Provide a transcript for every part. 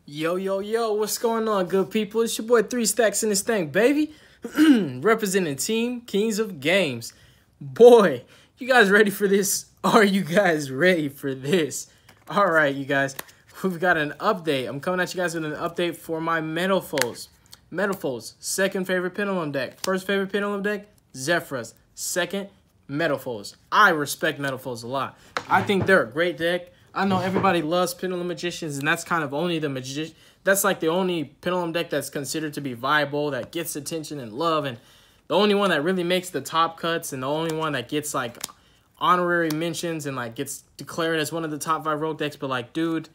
Yo, yo, yo, what's going on, good people? It's your boy 3 Stacks in this thing, baby. Representing Team Kings of Games. Boy, you guys ready for this? Are you guys ready for this? All right, you guys, we've got an update. I'm coming at you guys with an update for my METALFOES. METALFOES, second favorite Pendulum deck. First favorite Pendulum deck, Zephyros. Second, METALFOES. I respect METALFOES a lot. I think they're a great deck. I know everybody loves Pendulum Magicians, and that's kind of only the magician. That's like the only Pendulum deck that's considered to be viable, that gets attention and love, and the only one that really makes the top cuts, and the only one that gets like honorary mentions and like gets declared as one of the top 5 rogue decks. But like, dude,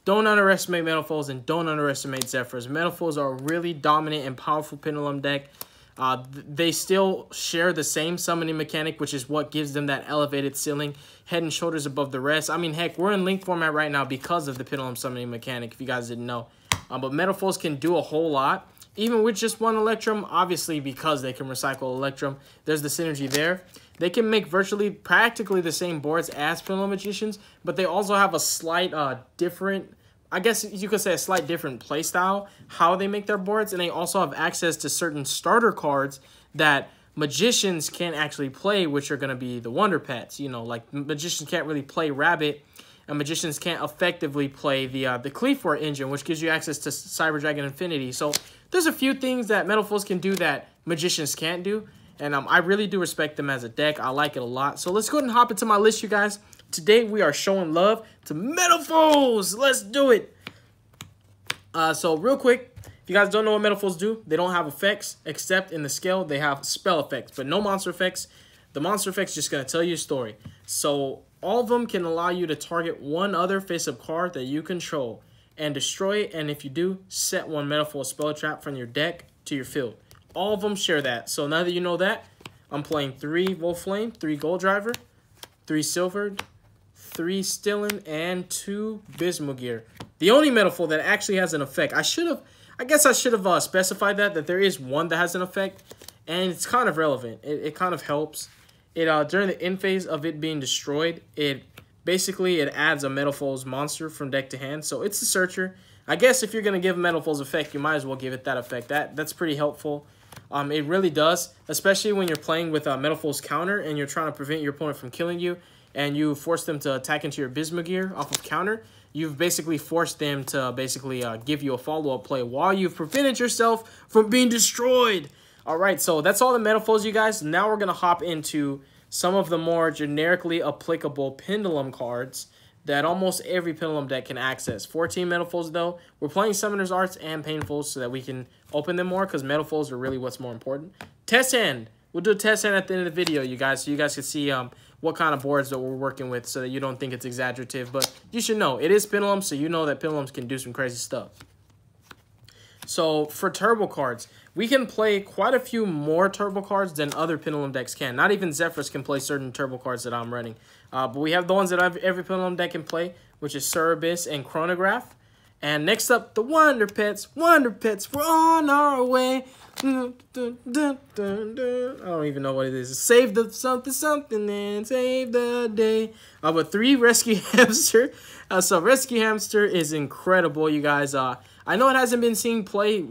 don't underestimate METALFOES and don't underestimate Zephyros. METALFOES are a really dominant and powerful Pendulum deck. They still share the same summoning mechanic, which is what gives them that elevated ceiling, head and shoulders above the rest. I mean, heck, we're in link format right now because of the Pendulum summoning mechanic, if you guys didn't know. But METALFOES can do a whole lot, even with just one Electrum, obviously because they can recycle Electrum. There's the synergy there. They can make virtually practically the same boards as Pendulum Magicians, but they also have a slight different, I guess you could say, a slight different play style, how they make their boards, and they also have access to certain starter cards that Magicians can't actually play, which are going to be the Wonder Pets. You know, like Magicians can't really play Rabbit, and Magicians can't effectively play the Cleafor engine, which gives you access to Cyber Dragon Infinity. So there's a few things that METALFOES can do that Magicians can't do, and I really do respect them as a deck. I like it a lot. So let's go ahead and hop into my list, you guys. Today, we are showing love to METALFOES. Let's do it. So real quick, if you guys don't know what METALFOES do, they don't have effects, except in the scale, they have spell effects, but no monster effects. The monster effects just going to tell you a story. So all of them can allow you to target one other face-up card that you control and destroy it, and if you do, set one METALFOES spell trap from your deck to your field. All of them share that. So now that you know that, I'm playing 3 Wolf Flame, 3 Gold Driver, 3 Silvered, 3 Stillen, and 2 Bismugear. The only METALFOES that actually has an effect. I guess I should have specified that there is one that has an effect, and it's kind of relevant. It kind of helps. During the end phase of it being destroyed, it adds a METALFOES monster from deck to hand. So it's a searcher. I guess if you're gonna give METALFOES effect, you might as well give it that effect. That's pretty helpful. It really does, especially when you're playing with a METALFOES counter and you're trying to prevent your opponent from killing you, and you force them to attack into your Bismugear off of counter. You've basically forced them to give you a follow-up play while you've prevented yourself from being destroyed. All right, so that's all the METALFOES, you guys. Now we're going to hop into some of the more generically applicable Pendulum cards that almost every Pendulum deck can access. 14 METALFOES, though. We're playing Summoner's Arts and Painfuls so that we can open them more, because METALFOES are really what's more important. Test hand. We'll do a test hand at the end of the video, you guys, so you guys can see what kind of boards that we're working with so that you don't think it's exaggerative. But you should know, it is Pendulum, so you know that Pendulums can do some crazy stuff. So for turbo cards, we can play quite a few more turbo cards than other Pendulum decks can. Not even Zephyros can play certain turbo cards that I'm running. But we have the ones that every Pendulum deck can play, which is Cerebus and Chronograph. And next up, the Wonder Pets. Wonder Pets, we're on our way. I don't even know what it is. Save the something and save the day. But 3 Rescue Hamster. So Rescue Hamster is incredible, you guys. I know it hasn't been seen play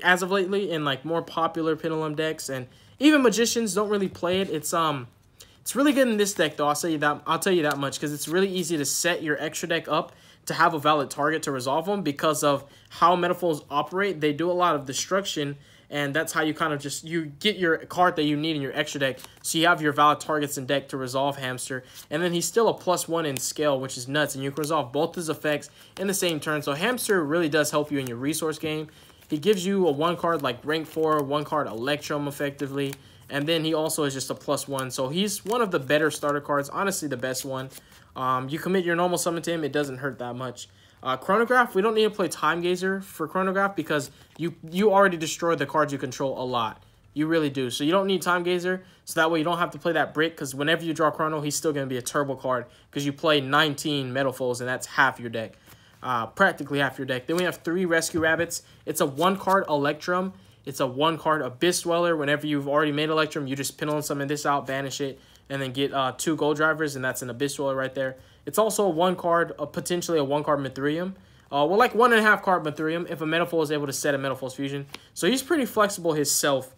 as of lately in like more popular Pendulum decks, and even Magicians don't really play it. It's really good in this deck though. I'll tell you that much, because it's really easy to set your extra deck up to have a valid target to resolve them because of how METALFOES operate. They do a lot of destruction, and that's how you kind of you get your card that you need in your extra deck, so you have your valid targets in deck to resolve Hamster. And then he's still a +1 in scale, which is nuts, and you can resolve both his effects in the same turn. So Hamster really does help you in your resource game. He gives you a 1 card like rank 4, 1 card Electrum effectively, and then he also is just a +1. So he's one of the better starter cards, honestly the best one. You commit your normal summon to him, it doesn't hurt that much. Chronograph, we don't need to play Time Gazer for Chronograph because you already destroyed the cards you control a lot. You really do. So you don't need Time Gazer, so that way you don't have to play that brick, because whenever you draw Chrono, he's still going to be a turbo card because you play 19 METALFOES, and that's half your deck. Practically half your deck. Then we have 3 Rescue Rabbits. It's a 1 card Electrum. It's a 1 card Abyss Dweller. Whenever you've already made Electrum, you just Pendulum summon this out, banish it, and then get 2 Gold Drivers, and that's an Abyss Dweller right there. It's also a 1 card, potentially a 1 card Mithrium. Well, like 1.5 card Mithrium if a Metalfoe is able to set a Metalfoes fusion. So he's pretty flexible himself.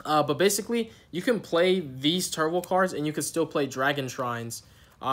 But basically, you can play these turbo cards and you can still play Dragon Shrines,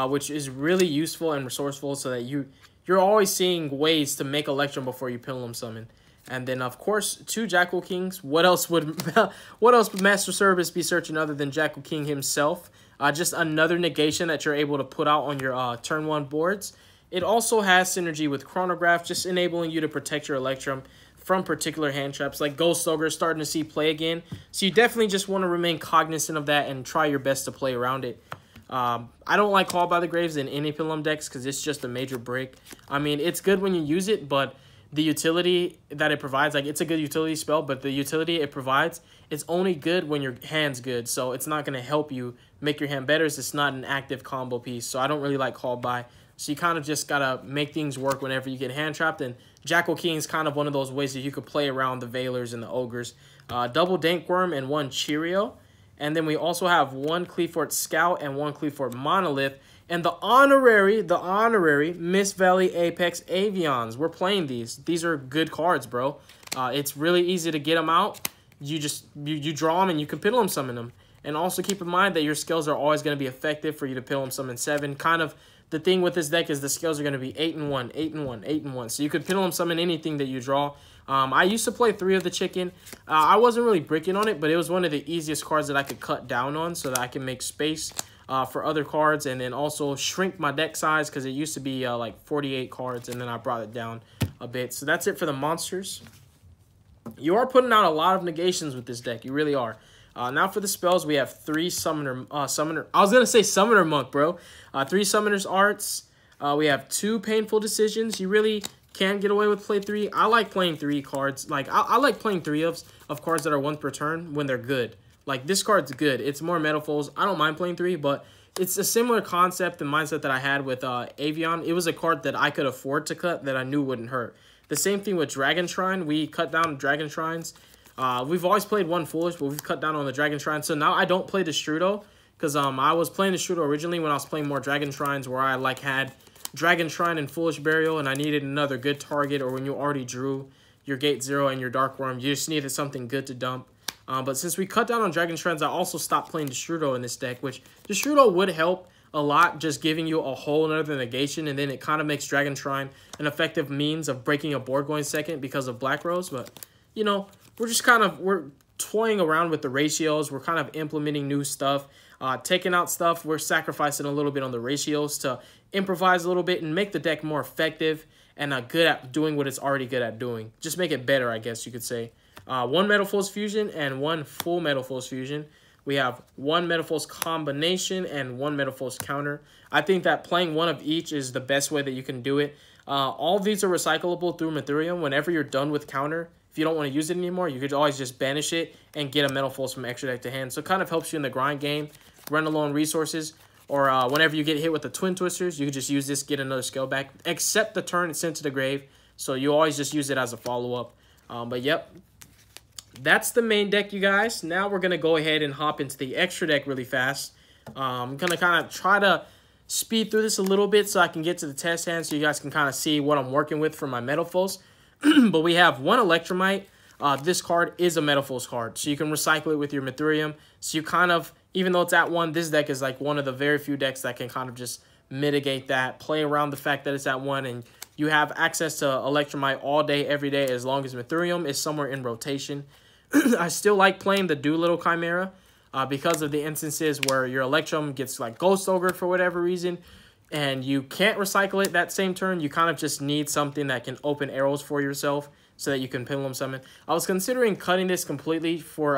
which is really useful and resourceful so that you're always seeing ways to make Electrum before you Pendulum Summon. And then, of course, 2 Jackal Kings. What else would Master Service be searching other than Jackal King himself? Just another negation that you're able to put out on your turn 1 boards. It also has synergy with Chronograph, just enabling you to protect your Electrum from particular hand traps. Like Ghost Ogre starting to see play again. So you definitely just want to remain cognizant of that and try your best to play around it. I don't like Call by the Graves in any Pendulum decks because it's just a major break. I mean, it's good when you use it, but the utility that it provides, like, it's a good utility spell, but the utility it provides, it's only good when your hand's good. So it's not going to help you make your hand better. It's not an active combo piece. So I don't really like Call by. So you kind of just got to make things work whenever you get hand trapped. And Jackal King is kind of one of those ways that you could play around the Veilers and the Ogres. Double Dankworm and 1 Cheerio. And then we also have 1 Cleafort Scout and 1 Cleafort Monolith. And the honorary Mist Valley Apex Avions. We're playing these. These are good cards, bro. It's really easy to get them out. You just you draw them and you can Pendulum Summon them. And also keep in mind that your skills are always going to be effective for you to Pendulum Summon 7. Kind of the thing with this deck is the skills are going to be 8 and 1, 8 and 1, 8 and 1. So you could Pendulum Summon anything that you draw. I used to play 3 of the Chicken. I wasn't really bricking on it, but it was one of the easiest cards that I could cut down on so that I can make space for other cards, and then also shrink my deck size because it used to be like 48 cards, and then I brought it down a bit. So that's it for the monsters. You are putting out a lot of negations with this deck. You really are. Now for the spells, we have 3 Summoner. I was gonna say Summoner Monk, bro. 3 Summoner's Arts. We have 2 Painful Decisions. You really can get away with play 3. I like playing 3 cards. Like I like playing 3 of cards that are 1 per turn when they're good. Like, this card's good. It's more Metalfoes. I don't mind playing 3, but it's a similar concept and mindset that I had with Avion. It was a card that I could afford to cut that I knew wouldn't hurt. The same thing with Dragon Shrine. We cut down Dragon Shrines. We've always played 1 Foolish, but we've cut down on the Dragon Shrine. So now I don't play Destrudo because I was playing Destrudo originally when I was playing more Dragon Shrines where I had Dragon Shrine and Foolish Burial and I needed another good target, or when you already drew your Gate 0 and your Dark Worm, you just needed something good to dump. But since we cut down on Dragon Shrines, I also stopped playing Destrudo in this deck, which Destrudo would help a lot, just giving you a whole other negation, and then it kind of makes Dragon Shrine an effective means of breaking a board going second because of Black Rose. But, you know, we're toying around with the ratios. We're kind of implementing new stuff, taking out stuff. We're sacrificing a little bit on the ratios to improvise a little bit and make the deck more effective and good at doing what it's already good at doing. Just make it better, I guess you could say. 1 Metalfoes Fusion and 1 full Metalfoes Fusion. We have 1 Metalfoes Combination and 1 Metalfoes Counter. I think that playing 1 of each is the best way that you can do it. All of these are recyclable through Mithrium. Whenever you're done with Counter, if you don't want to use it anymore, you could always just banish it and get a Metalfoes from extra deck to hand. So it kind of helps you in the grind game, run low on resources, or whenever you get hit with the Twin Twisters, you can just use this, get another skill back, except the turn it's sent to the grave. So you always just use it as a follow-up. But yep. That's the main deck, you guys. Now we're going to go ahead and hop into the extra deck really fast. I'm going to kind of try to speed through this a little bit so I can get to the test hand so you guys can kind of see what I'm working with for my Metalfoes. But we have 1 Electromite. This card is a Metalfoes card, so you can recycle it with your Mithrium. So you kind of, even though it's at 1, this deck is like one of the very few decks that can kind of just mitigate that, play around the fact that it's at 1, and you have access to Electromite all day, every day, as long as Mithrium is somewhere in rotation. I still like playing the Doolittle Chimera because of the instances where your Electrum gets like Ghost Ogre for whatever reason, and you can't recycle it that same turn. You kind of just need something that can open arrows for yourself so that you can Pendulum Summon. I was considering cutting this completely for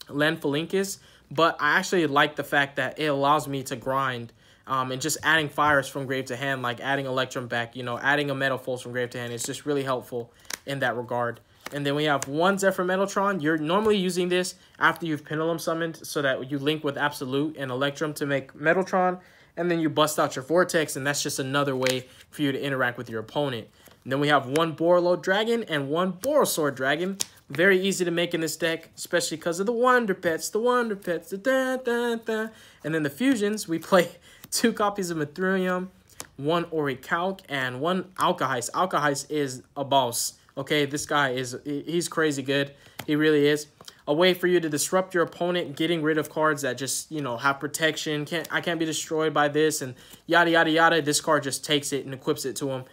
Lanphalinkus, but I actually like the fact that it allows me to grind and just adding fires from grave to hand, like adding Electrum back, you know, adding a Metalfoes from grave to hand is just really helpful in that regard. And then we have 1 Zephyr Metaltron. You're normally using this after you've Pendulum Summoned so that you link with Absolute and Electrum to make Metaltron. And then you bust out your Vortex, and that's just another way for you to interact with your opponent. And then we have 1 Borreload Dragon and 1 Borosaur Dragon. Very easy to make in this deck, especially because of the Wonder Pets, the Wonder Pets, the da, da, da. And then the fusions, we play 2 copies of Mithrium, 1 Orichalc, and 1 Alkahest. Alkahest is a boss. Okay, this guy he's crazy good. He really is. A way for you to disrupt your opponent, getting rid of cards that just, you know, have protection. I can't be destroyed by this, and yada, yada, yada. This card just takes it and equips it to him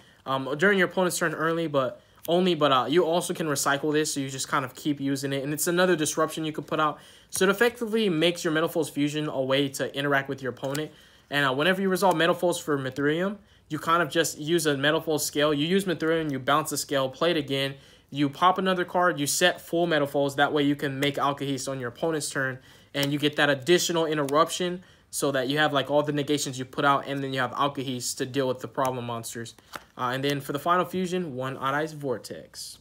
during your opponent's turn but you also can recycle this, so you just kind of keep using it. And it's another disruption you could put out. So it effectively makes your METALFOES Fusion a way to interact with your opponent. And whenever you resolve METALFOES for Mithrilium, you kind of just use a METALFOES scale. You use Mithrilium, you bounce the scale, play it again. You pop another card, you set full METALFOES. That way you can make Alkahest on your opponent's turn, and you get that additional interruption so that you have like all the negations you put out, and then you have Alkahest to deal with the problem monsters. And then for the final fusion, 1 Odd Eyes Vortex.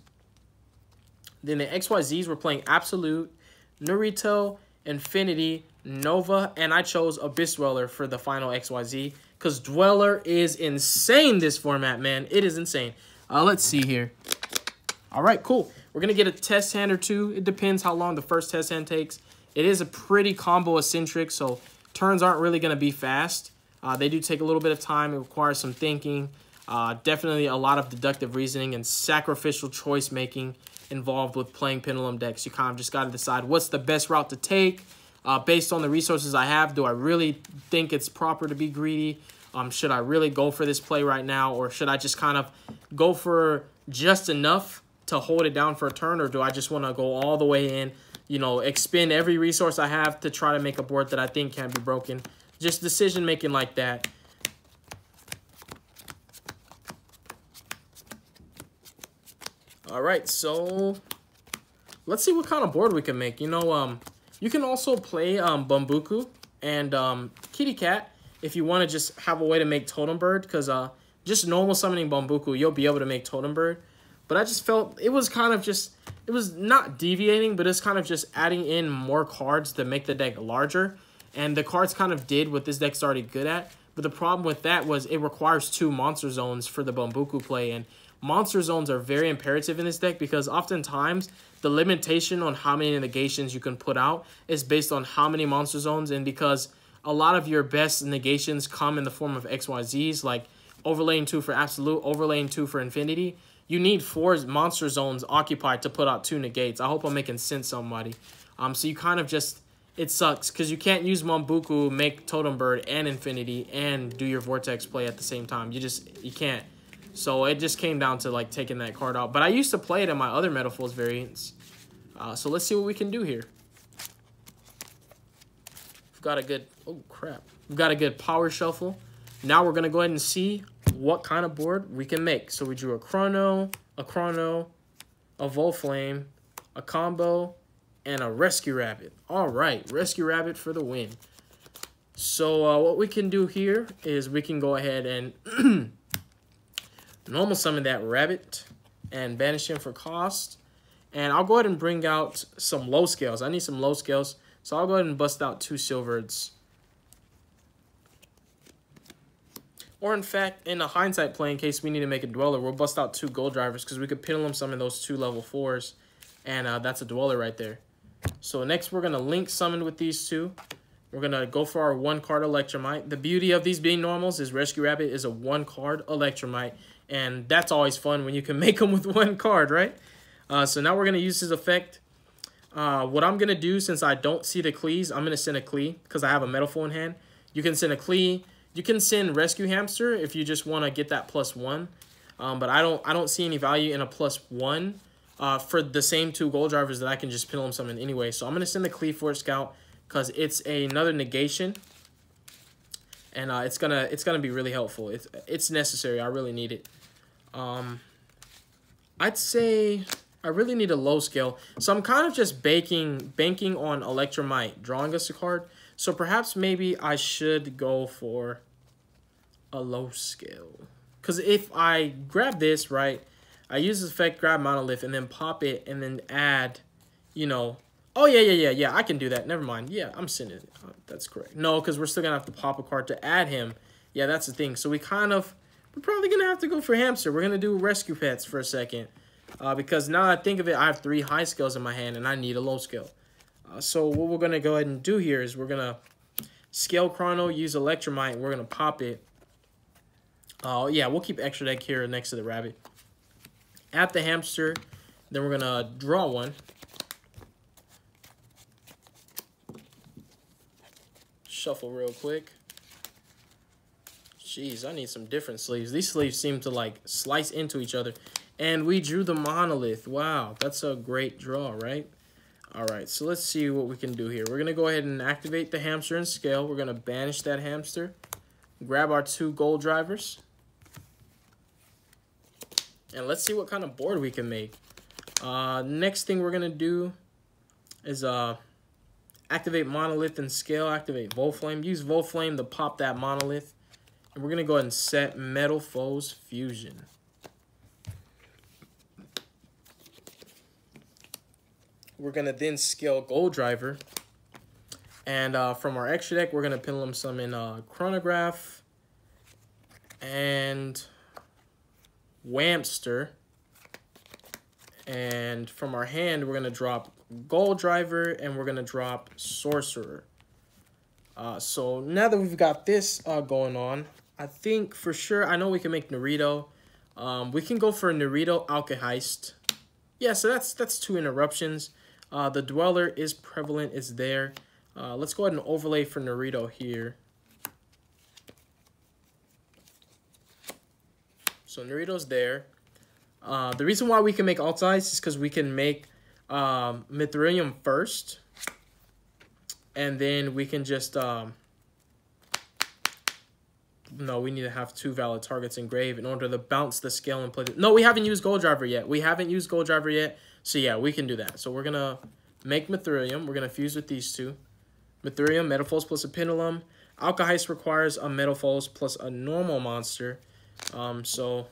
Then the XYZs, we're playing Absolute, Naruto, Infinity, Nova, and I chose Abyss Dweller for the final XYZ because Dweller is insane this format, man. It is insane. Let's see here. All right, cool. We're going to get a test hand or two. It depends how long the first test hand takes. It is a pretty combo-eccentric, so turns aren't really going to be fast. They do take a little bit of time. It requires some thinking. Definitely a lot of deductive reasoning and sacrificial choice making involved with playing Pendulum decks. You kind of just got to decide what's the best route to take based on the resources I have. Do I really think it's proper to be greedy? Should I really go for this play right now, or should I just kind of go for just enough to hold it down for a turn, or do I just want to go all the way in, you know, expend every resource I have to try to make a board that I think can be broken? Just decision making like that. All right, so let's see what kind of board we can make. You know, you can also play Bambuku and Kitty Cat if you want to just have a way to make Totem Bird, because just normal summoning Bambuku, you'll be able to make Totem Bird. But I just felt it was kind of just, it was not deviating, but it's kind of just adding in more cards to make the deck larger. And the cards kind of did what this deck's already good at. But the problem with that was it requires 2 monster zones for the Bambuku play. And monster zones are very imperative in this deck because oftentimes the limitation on how many negations you can put out is based on how many monster zones. And because a lot of your best negations come in the form of XYZs, like overlaying 2 for Absolute, overlaying 2 for Infinity, you need 4 monster zones occupied to put out 2 negates. I hope I'm making sense, somebody. So you kind of just, it sucks because you can't use Bambuku, make Totem Bird and Infinity, and do your Vortex play at the same time. You can't. So it just came down to like taking that card out. But I used to play it in my other METALFOES variants. So let's see what we can do here. We've got a good, oh crap. We've got a good power shuffle. Now we're going to go ahead and see what kind of board we can make. So we drew a Chrono, a Volflame, a Combo, and a Rescue Rabbit. All right, Rescue Rabbit for the win. So what we can do here is we can go ahead and normal summon that rabbit and banish him for cost. And I'll go ahead and bring out some low scales. I need some low scales. So I'll go ahead and bust out 2 Silvereds. Or in fact, in a hindsight play, in case we need to make a Dweller, we'll bust out 2 Gold Drivers because we could Pendulum summon those 2 level 4s. And that's a Dweller right there. So next we're going to link summon with these 2. We're going to go for our 1 card Electromite. The beauty of these being normals is Rescue Rabbit is a 1 card Electromite. And that's always fun when you can make them with 1 card, right? So now we're going to use his effect. What I'm going to do, since I don't see the Clees, I'm going to send a Clee because I have a METALFOE in hand. You can send a Clee. You can send Rescue Hamster if you just want to get that +1. But I don't see any value in a +1 for the same 2 Gold Drivers that I can just Pendulum summon anyway. So I'm going to send the Clee for Scout because it's another negation. And it's gonna be really helpful. It's necessary. I really need it. I'd say I really need a low scale. So I'm kind of just banking on Electromite drawing us a card. So perhaps maybe I should go for a low scale. Because if I grab this, right, I use this effect, grab Monolith, and then pop it, and then add, you know. Oh, yeah, I can do that. Never mind. Yeah, I'm sending it. That's correct. No, because we're still going to have to pop a card to add him. Yeah, that's the thing. So we're probably going to have to go for Hamster. We're going to do Rescue Pets for a second. Because now that I think of it, I have 3 high scales in my hand, and I need a low scale. So what we're going to go ahead and do here is we're going to scale Chrono, use Electromite, and we're going to pop it. Oh, yeah, we'll keep extra deck here next to the rabbit. At the hamster, then we're going to draw one. Shuffle real quick. Jeez, I need some different sleeves. These sleeves seem to, like, slice into each other. And we drew the monolith. Wow, that's a great draw, right? All right, so let's see what we can do here. We're going to go ahead and activate the hamster and scale. We're going to banish that hamster. Grab our 2 gold drivers. And let's see what kind of board we can make. Next thing we're going to do is activate monolith and scale. Activate Volflame. Use Volflame to pop that monolith. And we're going to go ahead and set METALFOES Fusion. We're going to then scale Gold Driver. And from our extra deck, we're going to pendulum summon Chronograph and Whamster. And from our hand, we're going to drop Gold Driver and we're going to drop Sorcerer. So now that we've got this going on, I think for sure, I know we can make Naruto. We can go for a Naruto Alkahest. Yeah, so that's 2 interruptions. The Dweller is prevalent, is there. Let's go ahead and overlay for Naruto here. So Naruto's there. The reason why we can make Alt Ice is because we can make Mithrilium first. And then we can just... no, we need to have 2 valid targets engraved in order to bounce the scale and play... No, we haven't used Gold Driver yet. We haven't used Gold Driver yet. So yeah, we can do that. So we're going to make Mithrilium. We're going to fuse with these 2. Mithrilium, METALFOES plus a Pendulum. Alkahest requires a METALFOES plus a normal monster. So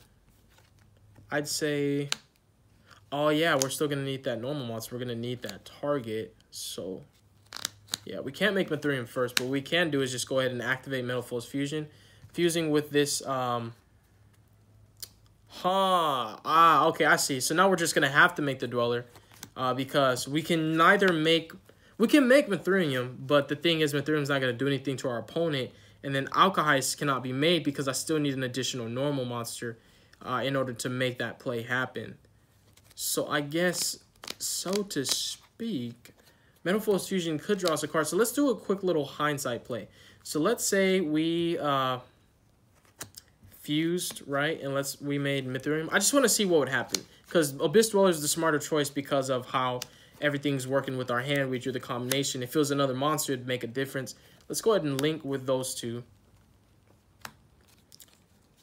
I'd say... Oh yeah, we're still going to need that normal monster. We're going to need that target. So yeah, we can't make Mithrilium first. But what we can do is just go ahead and activate METALFOES Fusion. Fusing with this... okay, I see. So now we're just going to have to make the Dweller. Because we can neither make... We can make Mithrilium, but the thing is Mithrilium's not going to do anything to our opponent. And then Alkahest cannot be made because I still need an additional normal monster in order to make that play happen. So I guess, so to speak, METALFOES Fusion could draw us a card. So let's do a quick little hindsight play. So let's say we fused, right? And we made Mithrilium. I just want to see what would happen. Because Abyss Dweller is the smarter choice because of how everything's working with our hand. We drew the combination. If it was another monster, it'd make a difference. Let's go ahead and link with those 2.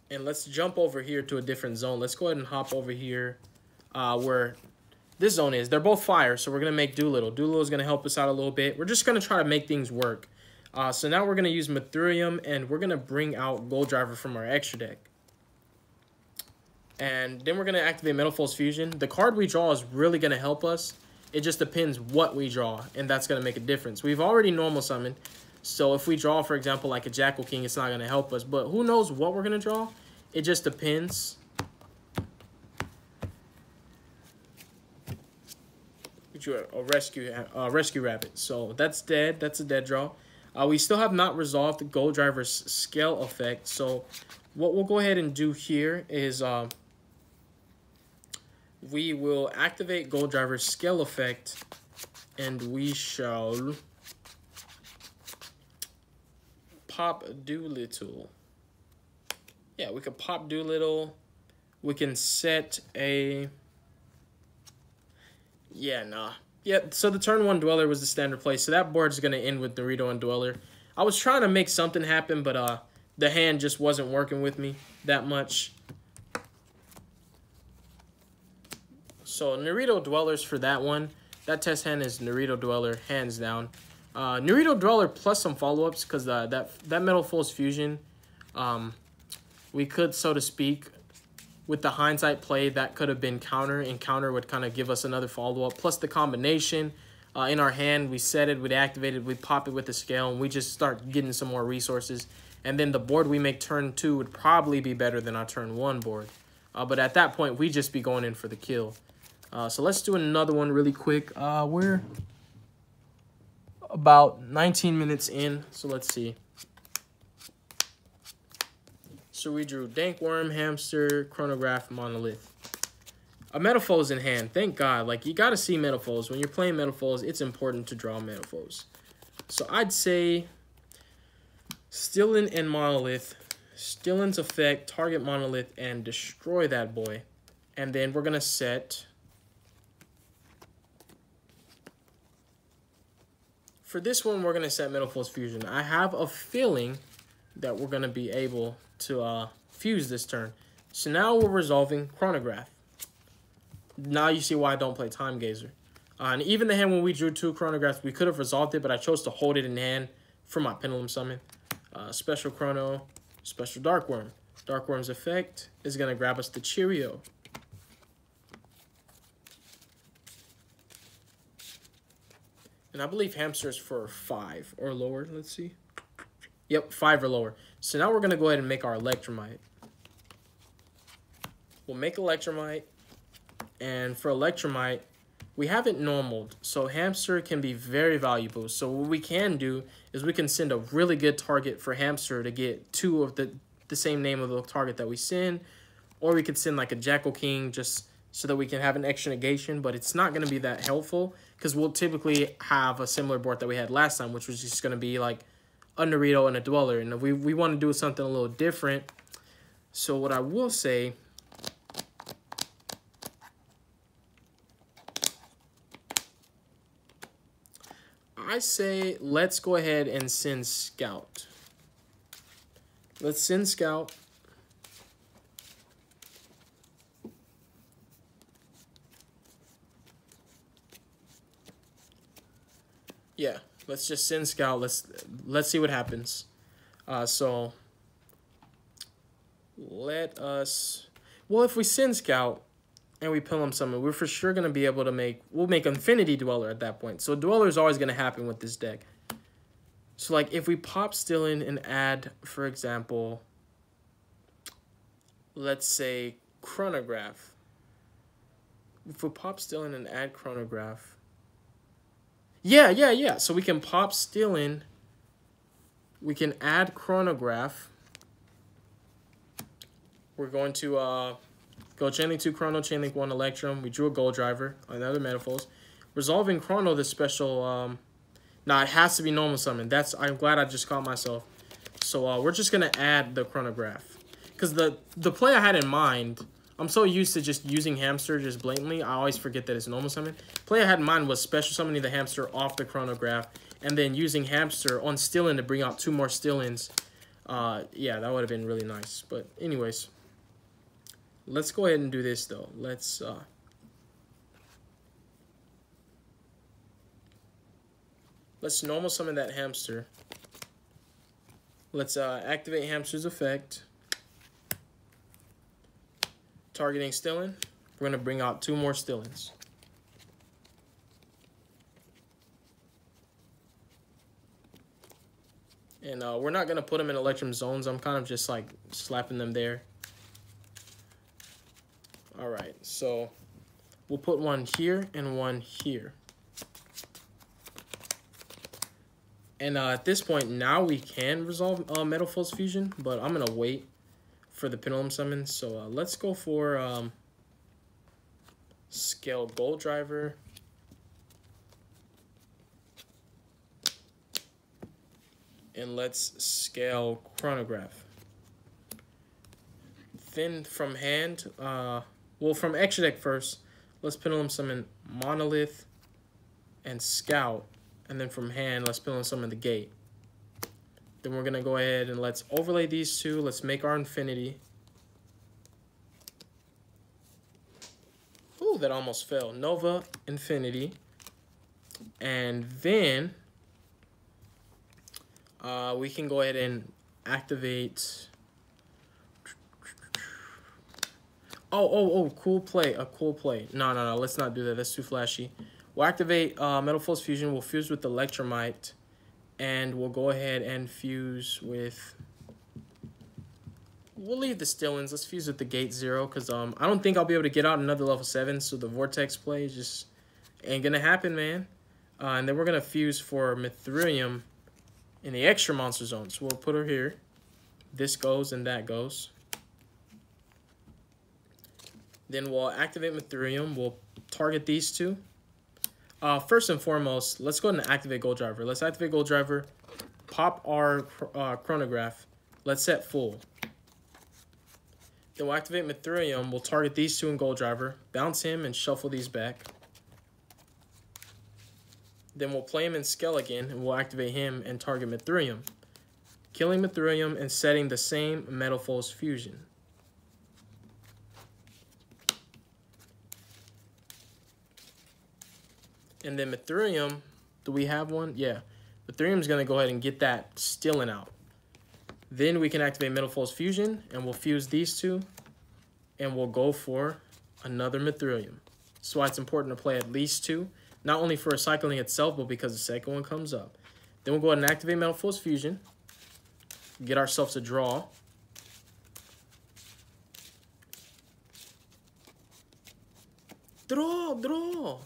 And let's jump over here to a different zone. Let's go ahead and hop over here where this zone is. They're both fire, so we're going to make Doolittle. Doolittle is going to help us out a little bit. We're just going to try to make things work. So now we're going to use Mithrilium, and we're going to bring out Gold Driver from our extra deck. And then we're going to activate METALFOES Fusion. The card we draw is really going to help us. It just depends what we draw, and that's going to make a difference. We've already normal summoned, so if we draw, for example, like a Jackal King, it's not going to help us. But who knows what we're going to draw? It just depends. We drew a rescue rabbit, so that's dead. That's a dead draw. We still have not resolved the Gold Driver's scale effect, so what we'll go ahead and do here is... we will activate Gold Driver's scale effect, and we shall pop Doolittle. Yeah, we can pop Doolittle. We can set a... Yeah, nah. Yeah, so the turn 1 Dweller was the standard play, so that board is going to end with Naruto and Dweller. I was trying to make something happen, but the hand just wasn't working with me that much. So Naruto Dwellers for that one. That test hand is Naruto Dweller, hands down. Naruto Dweller plus some follow-ups because that METALFOES Fusion, we could, so to speak, with the hindsight play, that could have been counter, and counter would kind of give us another follow-up. Plus the combination in our hand, we set it, we'd activate it, we'd pop it with the scale, and we just start getting some more resources. And then the board we make turn 2 would probably be better than our turn 1 board. But at that point, we'd just be going in for the kill. So let's do another one really quick. We're about 19 minutes in, so let's see. So we drew Dankworm, Hamster, Chronograph, Monolith. A METALFOES in hand. Thank God. Like, you got to see METALFOES. When you're playing METALFOES, it's important to draw METALFOES. So I'd say Stillin and Monolith. Stillin's effect, target Monolith, and destroy that boy. And then we're going to set... For this one, we're going to set METALFOES Fusion. I have a feeling that we're going to be able to fuse this turn. So now we're resolving Chronograph. Now you see why I don't play Time Gazer. And even the hand when we drew 2 Chronographs, we could have resolved it, but I chose to hold it in hand for my Pendulum Summon. Special Chrono, Special Darkworm. Darkworm's effect is going to grab us the Cheerio. And I believe Hamster is for 5 or lower. Let's see. Yep, 5 or lower. So now we're going to go ahead and make our Electromite. We'll make Electromite. And for Electromite, we have it normaled. So Hamster can be very valuable. So what we can do is we can send a really good target for Hamster to get 2 of the same name of the target that we send. Or we could send like a Jackal King just so that we can have an extra negation. But it's not going to be that helpful because we'll typically have a similar board that we had last time, which was just going to be like a Naruto and a Dweller. And we want to do something a little different. So what I will say... I say let's go ahead and send Scout. Let's send Scout. Yeah, let's just send Scout. Let's see what happens. So let us. Well, if we send Scout and we Pendulum Summon, we're for sure gonna be able to we'll make Infinity Dweller at that point. So Dweller is always gonna happen with this deck. So like if we pop Stillin and add, for example, let's say Chronograph. If we pop Stillin and add Chronograph. Yeah. So we can pop Stillin. We can add Chronograph. We're going to go Chainlink 2 Chrono, Chainlink 1 Electrum. We drew a Gold Driver, another METALFOES. Resolving Chrono, the special... it has to be normal summon. I'm glad I just caught myself. So we're just going to add the Chronograph. Because the play I had in mind... I'm so used to just using Hamster just blatantly. I always forget that it's normal summon. Play I had in mind was special summoning the Hamster off the Chronograph. And then using Hamster on Stillin to bring out 2 more Stillins. Yeah, that would have been really nice. But anyways... Let's go ahead and do this, though. Let's normal summon that Hamster. Let's activate Hamster's effect. Targeting Stillin. We're going to bring out 2 more Stillins. And we're not going to put them in Electrum zones. I'm kind of just like slapping them there. All right, so we'll put 1 here and 1 here. And at this point, now we can resolve METALFOES Fusion, but I'm going to wait for the Pendulum Summon. So let's go for Scale Gold Driver. And let's scale Chronograph. Then from hand... well, from extra deck first, let's Pendulum Summon Monolith and Scout. And then from hand, let's Pendulum Summon the Gate. Then we're going to go ahead and let's overlay these 2. Let's make our Infinity. Ooh, that almost fell. Nova, Infinity. And then we can go ahead and activate... Oh, cool play. A cool play. No, let's not do that. That's too flashy. We'll activate METALFOES Fusion. We'll fuse with Electromite. And we'll go ahead and fuse with... We'll leave the Stillins. Let's fuse with the Gate 0. Because I don't think I'll be able to get out another level 7. So the Vortex play just ain't going to happen, man. And then we're going to fuse for Mithrilium in the extra monster zone. So we'll put her here. This goes and that goes. Then we'll activate Methurium. We'll target these two. First and foremost, let's go ahead and activate Gold Driver. Let's activate Gold Driver. Pop our chronograph. Let's set full. Then we'll activate Methurium. We'll target these two in Gold Driver. Bounce him and shuffle these back. Then we'll play him in Scale again, and we'll activate him and target Methurium. Killing Methurium and setting the same METALFOES fusion. And then Methurium, do we have one? Yeah. Methurium's going to go ahead and get that stealing out. Then we can activate METALFOES fusion, and we'll fuse these two, and we'll go for another Methurium. That's why it's important to play at least two. Not only for recycling itself, but because the second one comes up. Then we'll go ahead and activate METALFOES fusion. Get ourselves a draw. Draw.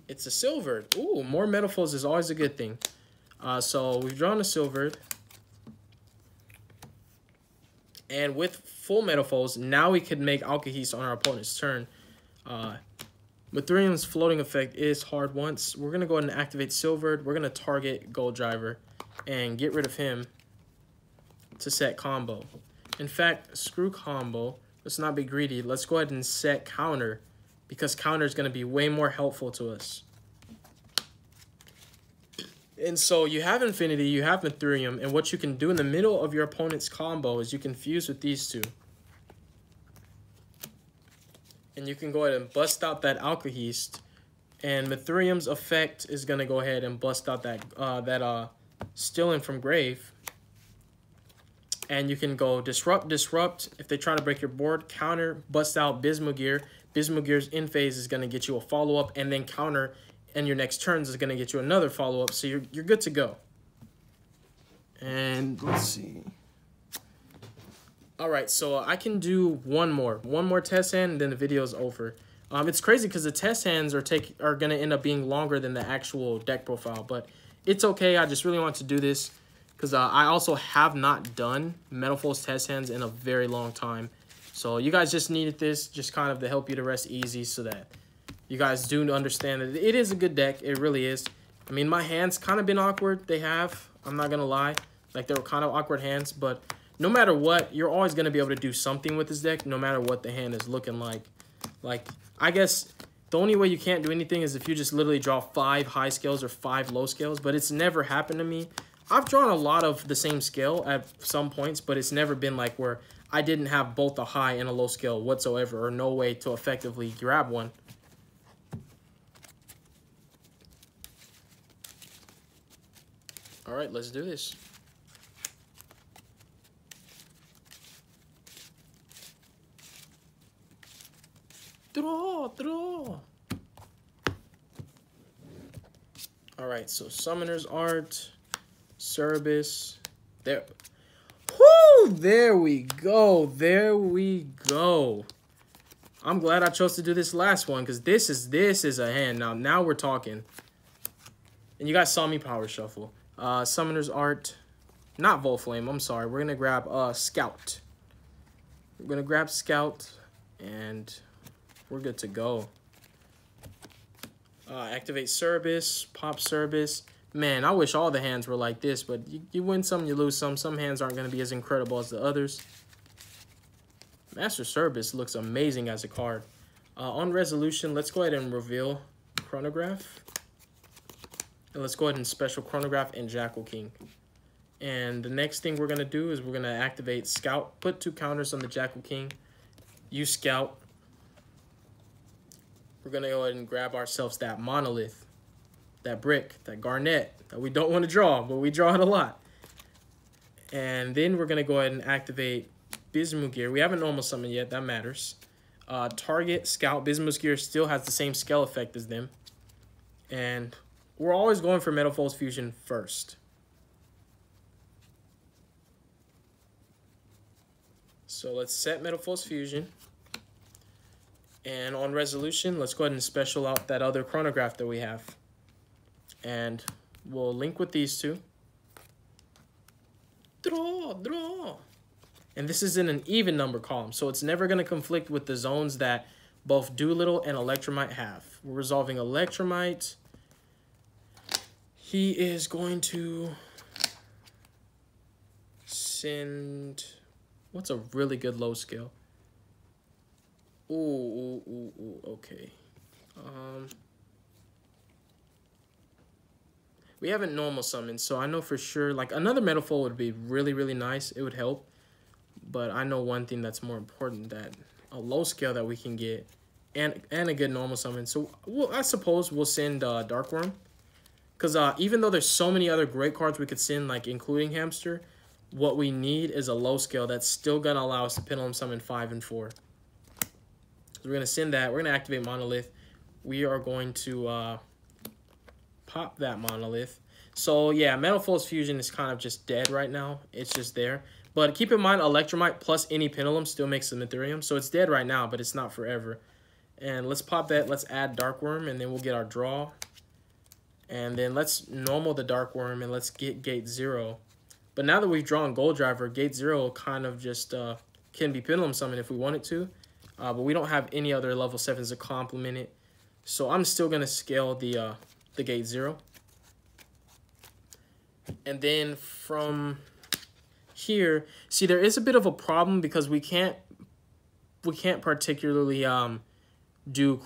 It's a silvered. Ooh, more METALFOES is always a good thing. So we've drawn a silvered. And with full METALFOES, now we can make Alkahest on our opponent's turn. Methurium's floating effect is hard once. We're going to go ahead and activate Silvered. We're going to target Gold Driver and get rid of him to set combo. In fact, screw combo. Let's not be greedy. Let's go ahead and set counter because counter is going to be way more helpful to us. And so you have Infinity, you have Methurium, and what you can do in the middle of your opponent's combo is you can fuse with these two. And you can go ahead and bust out that Alkahest, and Methurium's effect is going to go ahead and bust out that Stealing from Grave. And you can go Disrupt. If they try to break your board, counter, bust out Bismugear. Bismugear's in phase is going to get you a follow-up, and then counter, and your next turns is going to get you another follow-up, so you're good to go. And let's see. All right, so I can do one more test hand, and then the video is over. It's crazy because the test hands are going to end up being longer than the actual deck profile, but it's okay. I just really want to do this because I also have not done METALFOES test hands in a very long time. So you guys just needed this just kind of to help you to rest easy so that you guys do understand that it is a good deck. It really is. I mean, my hands kind of been awkward. They have. I'm not going to lie. Like, they were kind of awkward hands, but no matter what, you're always going to be able to do something with this deck, no matter what the hand is looking like. Like, I guess the only way you can't do anything is if you just literally draw 5 high scales or 5 low scales, but it's never happened to me. I've drawn a lot of the same scale at some points, but it's never been like where I didn't have both a high and a low scale whatsoever, or no way to effectively grab one. All right, let's do this. Draw. All right, so Summoner's Art, Cerebus. There. Whoo! There we go. I'm glad I chose to do this last one because this is a hand. Now we're talking. And you guys saw me power shuffle. Summoner's Art, not Volflame. I'm sorry. We're gonna grab Scout. We're gonna grab Scout, and we're good to go. Activate Cerebus, pop Cerebus. Man, I wish all the hands were like this, but you win some, you lose some. Some hands aren't going to be as incredible as the others. Master Cerebus looks amazing as a card. On resolution, let's go ahead and reveal Chronograph. And let's go ahead and special Chronograph and Jackal King. And the next thing we're going to do is we're going to activate Scout. Put 2 counters on the Jackal King. Use Scout. We're going to go ahead and grab ourselves that Monolith, that Brick, that Garnet that we don't want to draw, but we draw it a lot. And then we're going to go ahead and activate Bismugear. We haven't normal summoned yet. That matters. Target, Scout. Bismugear still has the same scale effect as them. And we're always going for METALFOES Fusion first. So let's set METALFOES Fusion. And on resolution, let's go ahead and special out that other chronograph that we have. And we'll link with these two. Draw. And this is in an even number column, so it's never going to conflict with the zones that both Doolittle and Electromite have. We're resolving Electromite. He is going to send... What's a really good low scale? Ooh, okay. We haven't normal summoned, so I know for sure, like, another Metalfoe would be really, really nice. It would help. But I know one thing that's more important, that a low scale that we can get and a good normal summon. So I suppose we'll send Dark Worm. Because even though there's so many other great cards we could send, like including Hamster, what we need is a low scale that's still going to allow us to Pendulum Summon 5 and 4. So we're going to send that. We're going to activate Monolith. We are going to pop that Monolith. So yeah, Metalfoes Fusion is kind of just dead right now. It's just there. But keep in mind, Electromite plus any Pendulum still makes a Ethereum. So it's dead right now, but it's not forever. And let's pop that. Let's add Dark Worm, and then we'll get our draw. And then let's normal the Dark Worm, and let's get Gate 0. But now that we've drawn Gold Driver, Gate 0 kind of just can be Pendulum Summon if we wanted to. But we don't have any other level 7s to complement it. So I'm still going to scale the Gate 0. And then from here, see, there is a bit of a problem because we can't particularly do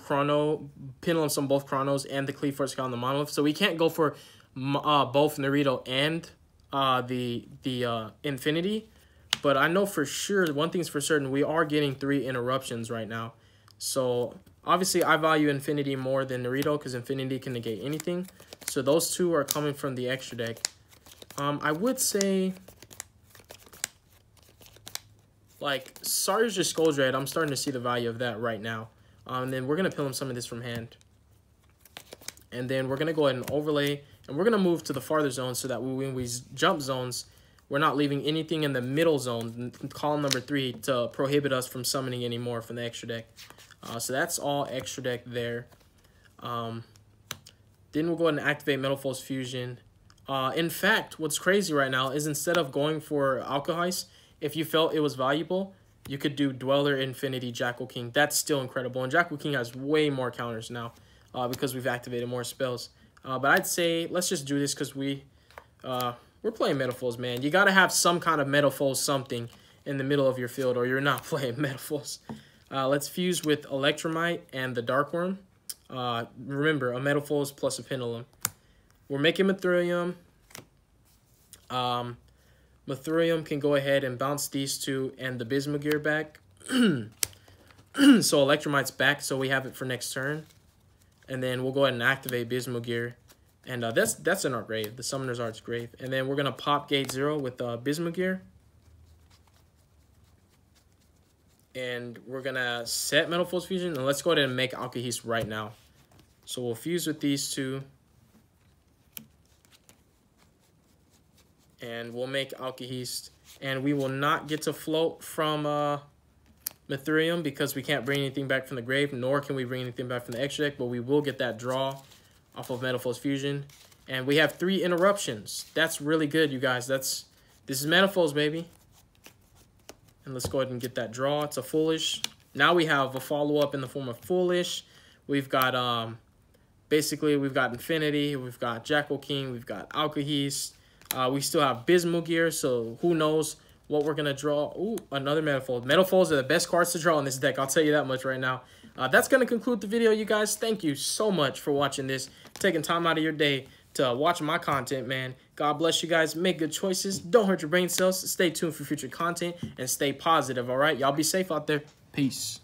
Pendulum Summon both Chronos and the Cleave Force on the Monolith. So we can't go for both Naruto and the Infinity. But I know for sure, one thing's for certain, we are getting 3 interruptions right now. So obviously I value Infinity more than Naruto because Infinity can negate anything. So those 2 are coming from the extra deck. I would say, like, Sarge or Skull Dread, I'm starting to see the value of that right now. And then we're going to Pendulum Summon this from hand. And then we're going to go ahead and overlay. And we're going to move to the farther zone so that when we jump zones, we're not leaving anything in the middle zone, column number 3, to prohibit us from summoning anymore from the extra deck. So that's all extra deck there. Then we'll go ahead and activate Metalfoes Fusion. In fact, what's crazy right now is instead of going for Alkahest, if you felt it was valuable, you could do Dweller, Infinity, Jackal King. That's still incredible. And Jackal King has way more counters now because we've activated more spells. But I'd say let's just do this because we're playing Metalfoes, man. You got to have some kind of Metalfoes something in the middle of your field or you're not playing Metalfoes. Let's fuse with Electromite and the Dark Worm. Remember, a Metalfoes plus a Pendulum. We're making Mithurium. Mithurium can go ahead and bounce these 2 and the Bismugear back. So Electromite's back, so we have it for next turn. And then we'll go ahead and activate Bismugear. And that's in our grave, the Summoner's Art's grave. And then we're going to pop Gate 0 with Bismugear. And we're going to set Metalfoes Fusion. And let's go ahead and make Alkahest right now. So we'll fuse with these 2. And we'll make Alkahest. And we will not get to float from Mithurium because we can't bring anything back from the grave, nor can we bring anything back from the extra deck, but we will get that draw off of Metalfoes Fusion. And we have 3 interruptions. That's really good, you guys. This is Metalfoes, baby. And let's go ahead and get that draw. It's a Foolish. Now we have a follow-up in the form of Foolish. We've got, basically, we've got Infinity. We've got Jackal King. We've got Alkahest. We still have Bismugear, so who knows what we're going to draw. Ooh, another Metalfoes. Metalfoes are the best cards to draw in this deck. I'll tell you that much right now. That's going to conclude the video, you guys. Thank you so much for watching this, taking time out of your day to watch my content, man. God bless you guys. Make good choices. Don't hurt your brain cells. Stay tuned for future content and stay positive, all right? Y'all be safe out there. Peace.